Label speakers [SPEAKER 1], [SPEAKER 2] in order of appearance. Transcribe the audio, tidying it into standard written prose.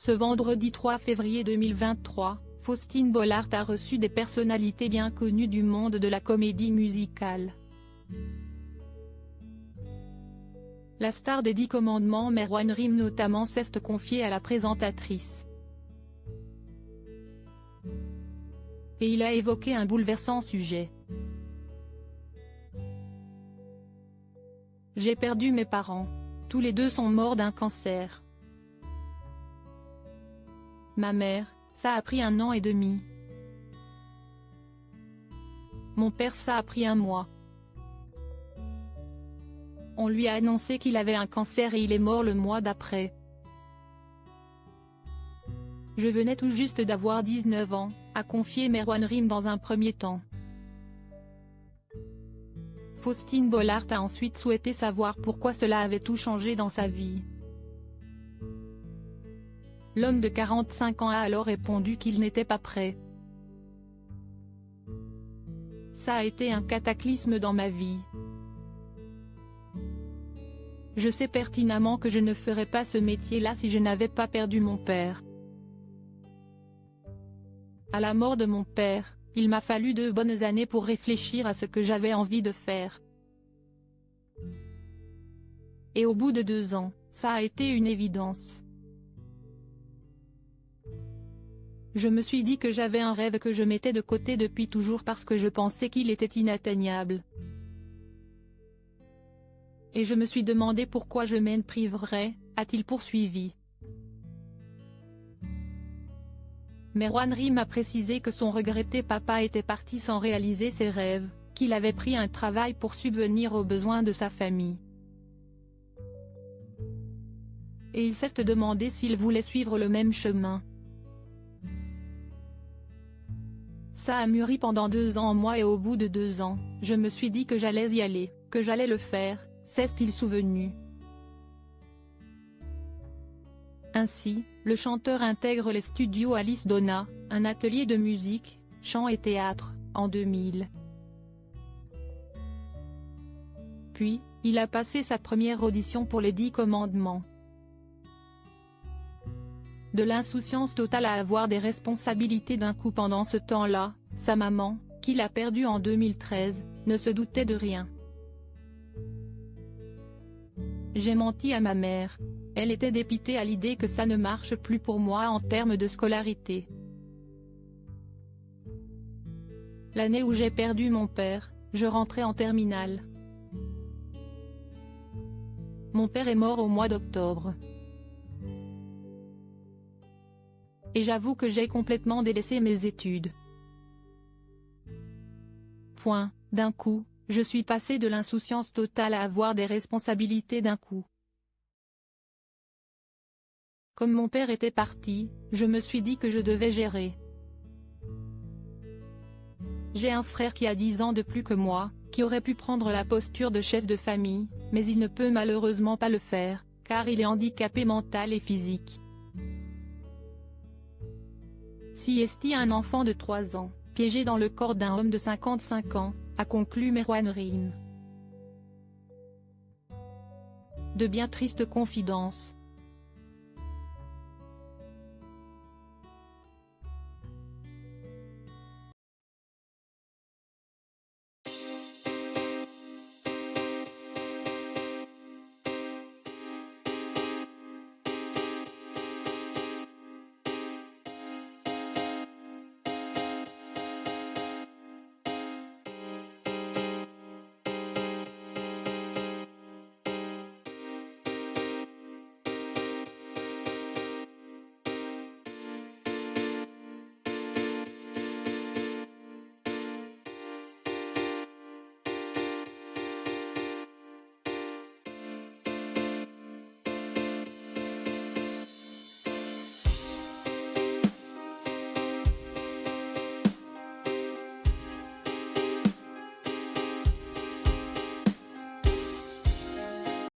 [SPEAKER 1] Ce vendredi 3 février 2023, Faustine Bollaert a reçu des personnalités bien connues du monde de la comédie musicale. La star des 10 commandements Merwan Rim notamment s'est confiée à la présentatrice. Et il a évoqué un bouleversant sujet. J'ai perdu mes parents. Tous les deux sont morts d'un cancer. Ma mère, ça a pris 1 an et demi. Mon père, ça a pris 1 mois. On lui a annoncé qu'il avait un cancer et il est mort le mois d'après. Je venais tout juste d'avoir 19 ans, a confié Merwan Rim dans un premier temps. Faustine Bollaert a ensuite souhaité savoir pourquoi cela avait tout changé dans sa vie. L'homme de 45 ans a alors répondu qu'il n'était pas prêt. Ça a été un cataclysme dans ma vie. Je sais pertinemment que je ne ferais pas ce métier-là si je n'avais pas perdu mon père. À la mort de mon père, il m'a fallu 2 bonnes années pour réfléchir à ce que j'avais envie de faire. Et au bout de 2 ans, ça a été une évidence. Je me suis dit que j'avais un rêve que je mettais de côté depuis toujours parce que je pensais qu'il était inatteignable. Et je me suis demandé pourquoi je m'en priverais, a-t-il poursuivi. Merwan Rim a précisé que son regretté papa était parti sans réaliser ses rêves, qu'il avait pris un travail pour subvenir aux besoins de sa famille. Et il s'est demandé s'il voulait suivre le même chemin. Ça a mûri pendant 2 ans en moi et au bout de 2 ans, je me suis dit que j'allais y aller, que j'allais le faire, s'est-il souvenu. Ainsi, le chanteur intègre les studios Alice Donna, un atelier de musique, chant et théâtre, en 2000. Puis, il a passé sa première audition pour les 10 commandements. De l'insouciance totale à avoir des responsabilités d'un coup pendant ce temps-là, sa maman, qu'il a perdue en 2013, ne se doutait de rien. J'ai menti à ma mère. Elle était dépitée à l'idée que ça ne marche plus pour moi en termes de scolarité. L'année où j'ai perdu mon père, je rentrais en terminale. Mon père est mort au mois d'octobre. Et j'avoue que j'ai complètement délaissé mes études. Point, d'un coup, je suis passé de l'insouciance totale à avoir des responsabilités d'un coup. Comme mon père était parti, je me suis dit que je devais gérer. J'ai un frère qui a 10 ans de plus que moi, qui aurait pu prendre la posture de chef de famille, mais il ne peut malheureusement pas le faire, car il est handicapé mental et physique. Si est un enfant de 3 ans, piégé dans le corps d'un homme de 55 ans, a conclu Merwan Rim. De bien tristes confidences.